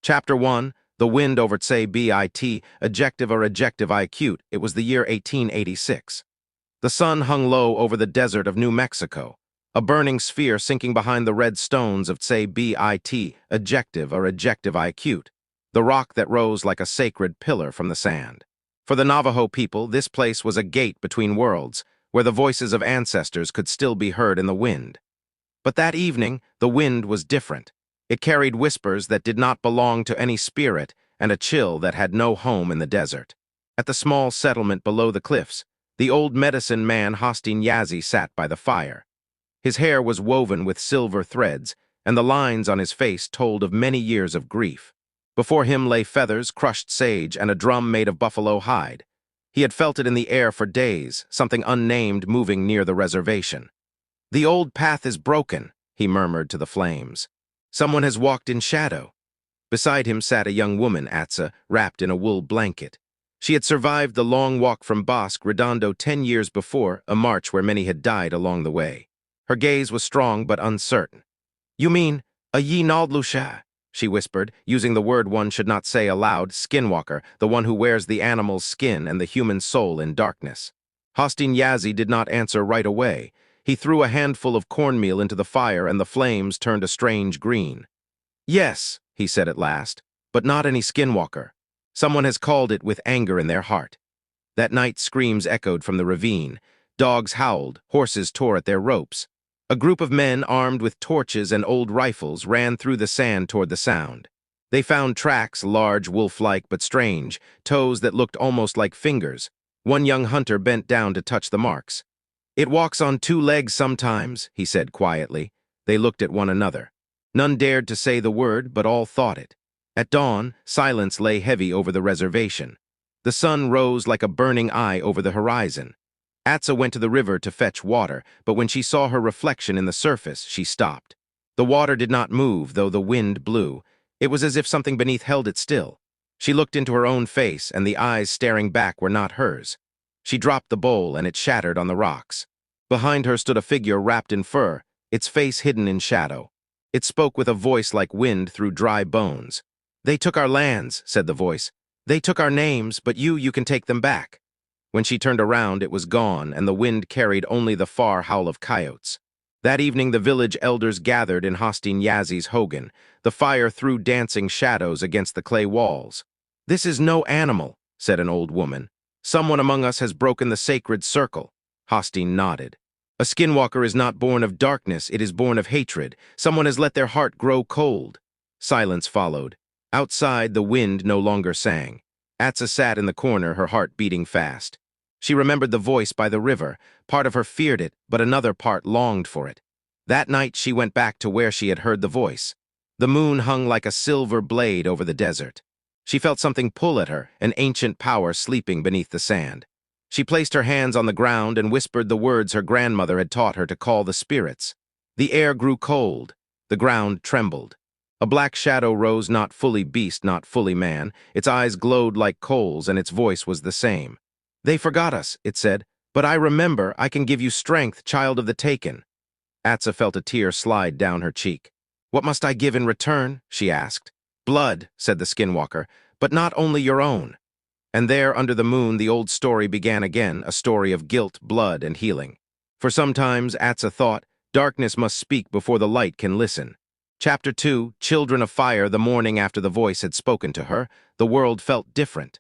Chapter 1, The Wind over Tsé Bit'a'í, Adjective or Adjective Acute. It was the year 1886. The sun hung low over the desert of New Mexico, a burning sphere sinking behind the red stones of Tsé Bit'a'í, Adjective or Adjective Acute, the rock that rose like a sacred pillar from the sand. For the Navajo people, this place was a gate between worlds, where the voices of ancestors could still be heard in the wind. But that evening, the wind was different. It carried whispers that did not belong to any spirit and a chill that had no home in the desert. At the small settlement below the cliffs, the old medicine man Skinwalker sat by the fire. His hair was woven with silver threads, and the lines on his face told of many years of grief. Before him lay feathers, crushed sage, and a drum made of buffalo hide. He had felt it in the air for days, something unnamed moving near the reservation. "The old path is broken," he murmured to the flames. "Someone has walked in shadow." Beside him sat a young woman, Tsé, wrapped in a wool blanket. She had survived the long walk from Bosque Redondo 10 years before, a march where many had died along the way. Her gaze was strong but uncertain. "You mean, a ye Naldlusha?" she whispered, using the word one should not say aloud, Skinwalker, the one who wears the animal's skin and the human soul in darkness. Skinwalker did not answer right away. He threw a handful of cornmeal into the fire and the flames turned a strange green. "Yes," he said at last, "but not any Skinwalker. Someone has called it with anger in their heart." That night screams echoed from the ravine. Dogs howled, horses tore at their ropes. A group of men armed with torches and old rifles ran through the sand toward the sound. They found tracks, large, wolf-like but strange, toes that looked almost like fingers. One young hunter bent down to touch the marks. "It walks on 2 legs sometimes," he said quietly. They looked at one another. None dared to say the word, but all thought it. At dawn, silence lay heavy over the reservation. The sun rose like a burning eye over the horizon. Tsé went to the river to fetch water, but when she saw her reflection in the surface, she stopped. The water did not move, though the wind blew. It was as if something beneath held it still. She looked into her own face, and the eyes staring back were not hers. She dropped the bowl, and it shattered on the rocks. Behind her stood a figure wrapped in fur, its face hidden in shadow. It spoke with a voice like wind through dry bones. "They took our lands," said the voice. "They took our names, but you can take them back." When she turned around, it was gone, and the wind carried only the far howl of coyotes. That evening, the village elders gathered in Skinwalker's hogan. The fire threw dancing shadows against the clay walls. "This is no animal," said an old woman. "Someone among us has broken the sacred circle." Skinwalker nodded. "A Skinwalker is not born of darkness, it is born of hatred. Someone has let their heart grow cold." Silence followed. Outside, the wind no longer sang. Tsé sat in the corner, her heart beating fast. She remembered the voice by the river. Part of her feared it, but another part longed for it. That night she went back to where she had heard the voice. The moon hung like a silver blade over the desert. She felt something pull at her, an ancient power sleeping beneath the sand. She placed her hands on the ground and whispered the words her grandmother had taught her to call the spirits. The air grew cold. The ground trembled. A black shadow rose, not fully beast, not fully man. Its eyes glowed like coals, and its voice was the same. "They forgot us," it said, "but I remember. I can give you strength, child of the taken." Tsé felt a tear slide down her cheek. "What must I give in return?" she asked. "Blood," said the Skinwalker, "but not only your own." And there, under the moon, the old story began again, a story of guilt, blood, and healing. For sometimes, Tsé thought, darkness must speak before the light can listen. Chapter 2, Children of Fire. The morning after the voice had spoken to her, the world felt different.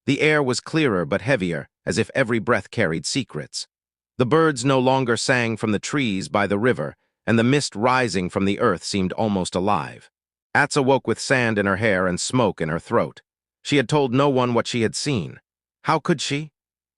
The air was clearer but heavier, as if every breath carried secrets. The birds no longer sang from the trees by the river, and the mist rising from the earth seemed almost alive. Tsé woke with sand in her hair and smoke in her throat. She had told no one what she had seen. How could she?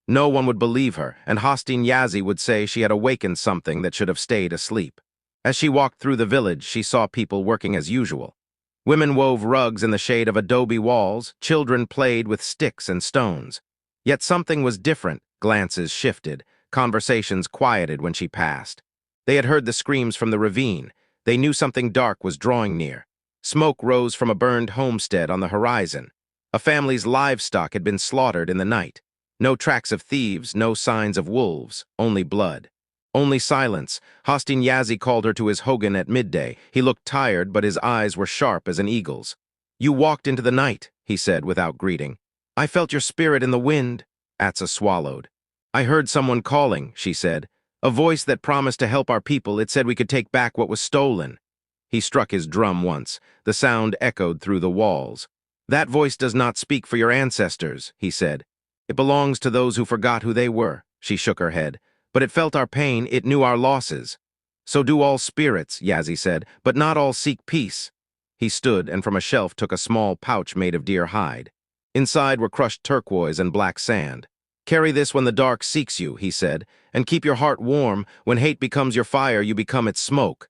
No one would believe her, and Skinwalker would say she had awakened something that should have stayed asleep. As she walked through the village, she saw people working as usual. Women wove rugs in the shade of adobe walls, children played with sticks and stones. Yet something was different. Glances shifted, conversations quieted when she passed. They had heard the screams from the ravine. They knew something dark was drawing near. Smoke rose from a burned homestead on the horizon. A family's livestock had been slaughtered in the night. No tracks of thieves, no signs of wolves, only blood. Only silence. Skinwalker called her to his hogan at midday. He looked tired, but his eyes were sharp as an eagle's. You walked into the night, he said without greeting. I felt your spirit in the wind. Atsa swallowed. I heard someone calling, she said. A voice that promised to help our people. It said we could take back what was stolen. He struck his drum once. The sound echoed through the walls. That voice does not speak for your ancestors, he said. It belongs to those who forgot who they were. She shook her head. But it felt our pain, it knew our losses. So do all spirits, Yazzie said, but not all seek peace. He stood and from a shelf took a small pouch made of deer hide. Inside were crushed turquoise and black sand. Carry this when the dark seeks you, he said, and keep your heart warm. When hate becomes your fire, you become its smoke.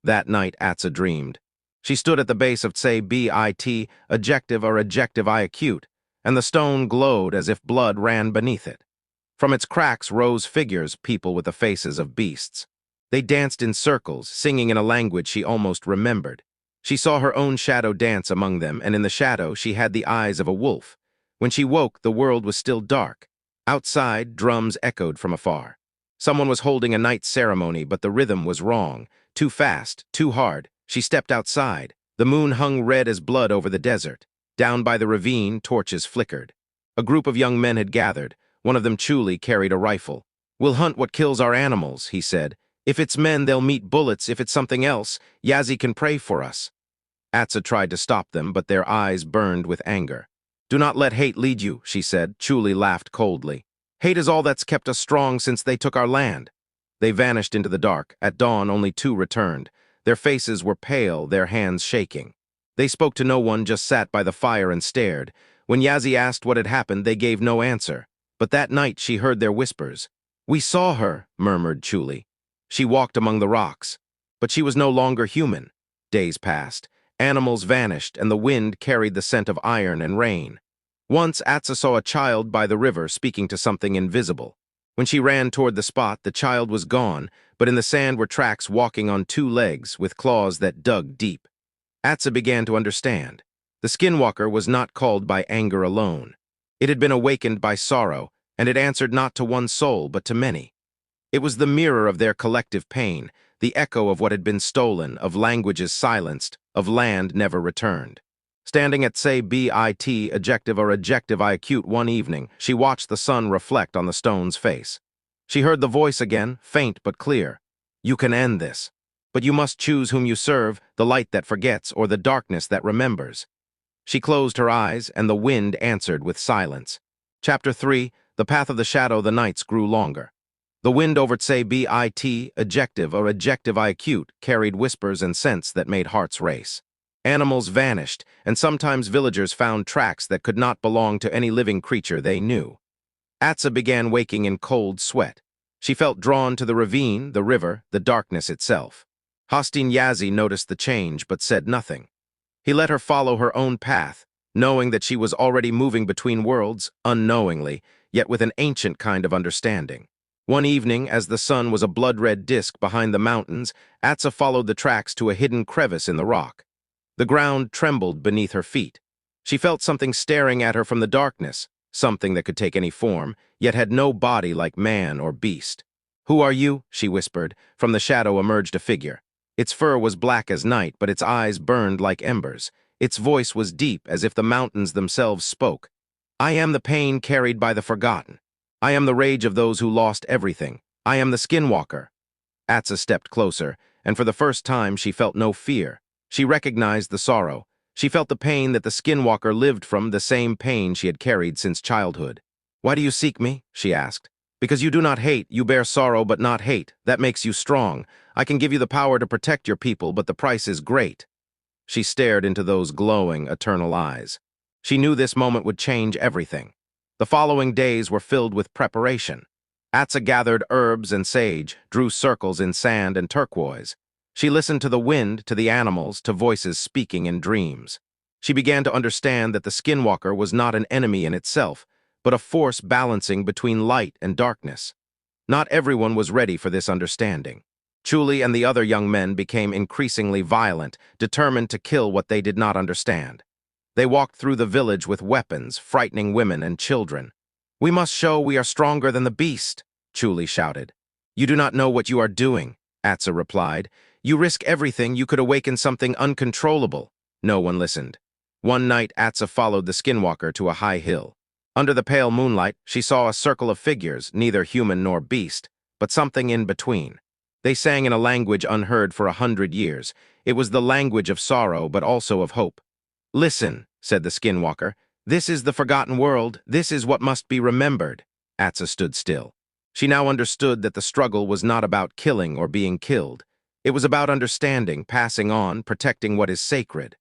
That night, Atsa dreamed. She stood at the base of Tsé Bit'a'í, adjective or adjective-I acute, and the stone glowed as if blood ran beneath it. From its cracks rose figures, people with the faces of beasts. They danced in circles, singing in a language she almost remembered. She saw her own shadow dance among them, and in the shadow she had the eyes of a wolf. When she woke, the world was still dark. Outside, drums echoed from afar. Someone was holding a night ceremony, but the rhythm was wrong. Too fast, too hard. She stepped outside. The moon hung red as blood over the desert. Down by the ravine, torches flickered. A group of young men had gathered. One of them, Chuli, carried a rifle. We'll hunt what kills our animals, he said. If it's men, they'll meet bullets. If it's something else, Yazzie can pray for us. Atsa tried to stop them, but their eyes burned with anger. Do not let hate lead you, she said. Chuli laughed coldly. Hate is all that's kept us strong since they took our land. They vanished into the dark. At dawn, only two returned. Their faces were pale, their hands shaking. They spoke to no one, just sat by the fire and stared. When Yazzie asked what had happened, they gave no answer. But that night she heard their whispers. We saw her, murmured Chuli. She walked among the rocks. But she was no longer human. Days passed. Animals vanished, and the wind carried the scent of iron and rain. Once Atsa saw a child by the river speaking to something invisible. When she ran toward the spot, the child was gone, but in the sand were tracks walking on two legs with claws that dug deep. Atsa began to understand. The Skinwalker was not called by anger alone. It had been awakened by sorrow, and it answered not to one soul but to many. It was the mirror of their collective pain, the echo of what had been stolen, of languages silenced, of land never returned. Standing at Tsé Bit'a'í, adjective or adjective-I acute one evening, she watched the sun reflect on the stone's face. She heard the voice again, faint but clear. You can end this. But you must choose whom you serve, the light that forgets or the darkness that remembers. She closed her eyes, and the wind answered with silence. Chapter 3, The Path of the Shadow. The nights grew longer. The wind over Tsé Bit'a'í, adjective or adjective-I acute, carried whispers and scents that made hearts race. Animals vanished, and sometimes villagers found tracks that could not belong to any living creature they knew. Atsa began waking in cold sweat. She felt drawn to the ravine, the river, the darkness itself. Hostin Yazzie noticed the change but said nothing. He let her follow her own path, knowing that she was already moving between worlds, unknowingly, yet with an ancient kind of understanding. One evening, as the sun was a blood-red disk behind the mountains, Atsa followed the tracks to a hidden crevice in the rock. The ground trembled beneath her feet. She felt something staring at her from the darkness, something that could take any form, yet had no body like man or beast. Who are you? She whispered. From the shadow emerged a figure. Its fur was black as night, but its eyes burned like embers. Its voice was deep, as if the mountains themselves spoke. I am the pain carried by the forgotten. I am the rage of those who lost everything. I am the Skinwalker. Atsa stepped closer, and for the first time she felt no fear. She recognized the sorrow. She felt the pain that the Skinwalker lived from, the same pain she had carried since childhood. Why do you seek me? She asked. Because you do not hate, you bear sorrow but not hate. That makes you strong. I can give you the power to protect your people, but the price is great. She stared into those glowing, eternal eyes. She knew this moment would change everything. The following days were filled with preparation. Atsa gathered herbs and sage, drew circles in sand and turquoise. She listened to the wind, to the animals, to voices speaking in dreams. She began to understand that the Skinwalker was not an enemy in itself, but a force balancing between light and darkness. Not everyone was ready for this understanding. Chuli and the other young men became increasingly violent, determined to kill what they did not understand. They walked through the village with weapons, frightening women and children. We must show we are stronger than the beast, Chuli shouted. You do not know what you are doing, Atsa replied. You risk everything, you could awaken something uncontrollable. No one listened. One night, Atsa followed the Skinwalker to a high hill. Under the pale moonlight, she saw a circle of figures, neither human nor beast, but something in between. They sang in a language unheard for 100 years. It was the language of sorrow, but also of hope. "Listen," said the Skinwalker. "This is the forgotten world. This is what must be remembered." Atsa stood still. She now understood that the struggle was not about killing or being killed. It was about understanding, passing on, protecting what is sacred.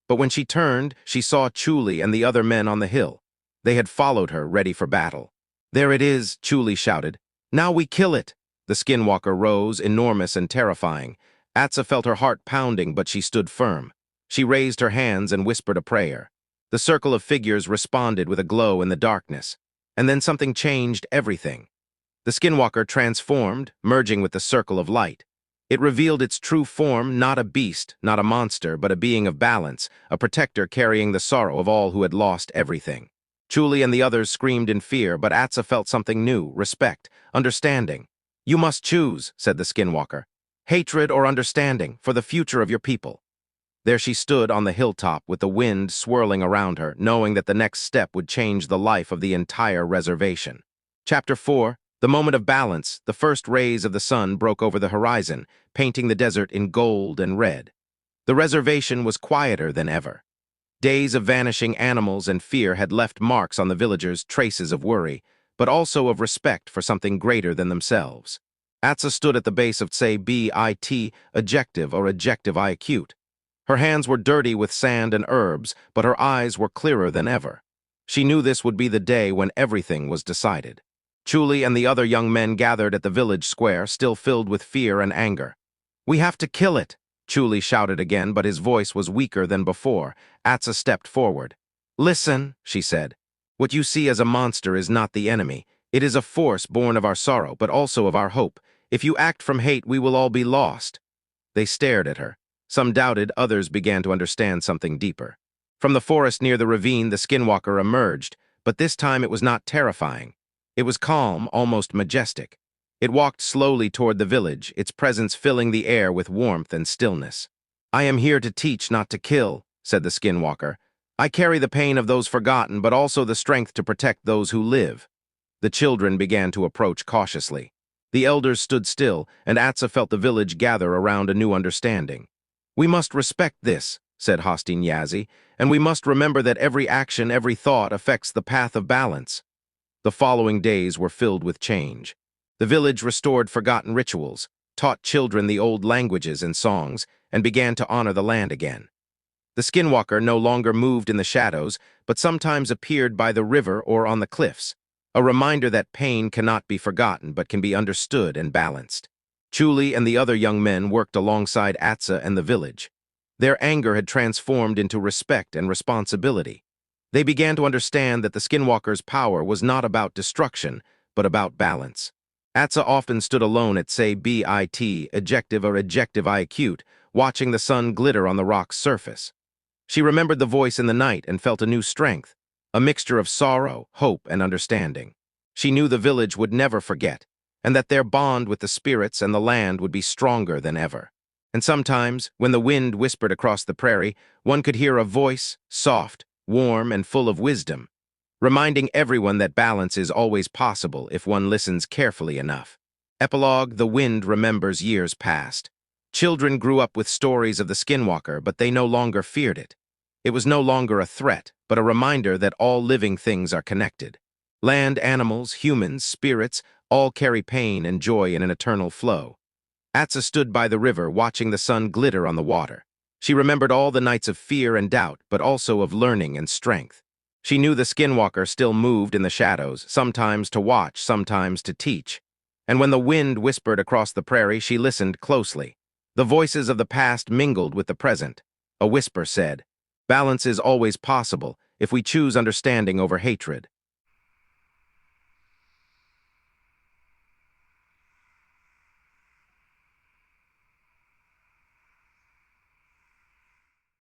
But when she turned, she saw Chuli and the other men on the hill. They had followed her, ready for battle. "There it is," Chuli shouted. "Now we kill it." The Skinwalker rose, enormous and terrifying. Atsa felt her heart pounding, but she stood firm. She raised her hands and whispered a prayer. The circle of figures responded with a glow in the darkness. And then something changed everything. The Skinwalker transformed, merging with the circle of light. It revealed its true form, not a beast, not a monster, but a being of balance, a protector carrying the sorrow of all who had lost everything. Chuli and the others screamed in fear, but Atsa felt something new, respect, understanding. "You must choose," said the Skinwalker. "Hatred or understanding, for the future of your people." There she stood on the hilltop with the wind swirling around her, knowing that the next step would change the life of the entire reservation. Chapter 4. The moment of balance, the first rays of the sun broke over the horizon, painting the desert in gold and red. The reservation was quieter than ever. Days of vanishing animals and fear had left marks on the villagers, traces of worry, but also of respect for something greater than themselves. Atsa stood at the base of Tsé Bit'a'í, ejective acute. Her hands were dirty with sand and herbs, but her eyes were clearer than ever. She knew this would be the day when everything was decided. Chuli and the other young men gathered at the village square, still filled with fear and anger. "We have to kill it," Chuli shouted again, but his voice was weaker than before. Atsa stepped forward. "Listen," she said. "What you see as a monster is not the enemy. It is a force born of our sorrow, but also of our hope. If you act from hate, we will all be lost." They stared at her. Some doubted, others began to understand something deeper. From the forest near the ravine, the Skinwalker emerged, but this time it was not terrifying. It was calm, almost majestic. It walked slowly toward the village, its presence filling the air with warmth and stillness. "I am here to teach, not to kill," said the Skinwalker. "I carry the pain of those forgotten, but also the strength to protect those who live." The children began to approach cautiously. The elders stood still, and Atsa felt the village gather around a new understanding. "We must respect this," said Hostin Yazi, "and we must remember that every action, every thought affects the path of balance." The following days were filled with change. The village restored forgotten rituals, taught children the old languages and songs, and began to honor the land again. The Skinwalker no longer moved in the shadows, but sometimes appeared by the river or on the cliffs, a reminder that pain cannot be forgotten but can be understood and balanced. Chuli and the other young men worked alongside Atsa and the village. Their anger had transformed into respect and responsibility. They began to understand that the Skinwalker's power was not about destruction, but about balance. Atsa often stood alone at Tsé Bit'a'í, ejective acute, watching the sun glitter on the rock's surface. She remembered the voice in the night and felt a new strength, a mixture of sorrow, hope, and understanding. She knew the village would never forget, and that their bond with the spirits and the land would be stronger than ever. And sometimes, when the wind whispered across the prairie, one could hear a voice, soft, warm, and full of wisdom, reminding everyone that balance is always possible if one listens carefully enough. Epilogue: The wind remembers years past. Children grew up with stories of the Skinwalker, but they no longer feared it. It was no longer a threat, but a reminder that all living things are connected. Land, animals, humans, spirits, all carry pain and joy in an eternal flow. Atsa stood by the river, watching the sun glitter on the water. She remembered all the nights of fear and doubt, but also of learning and strength. She knew the Skinwalker still moved in the shadows, sometimes to watch, sometimes to teach. And when the wind whispered across the prairie, she listened closely. The voices of the past mingled with the present. A whisper said, "Balance is always possible if we choose understanding over hatred."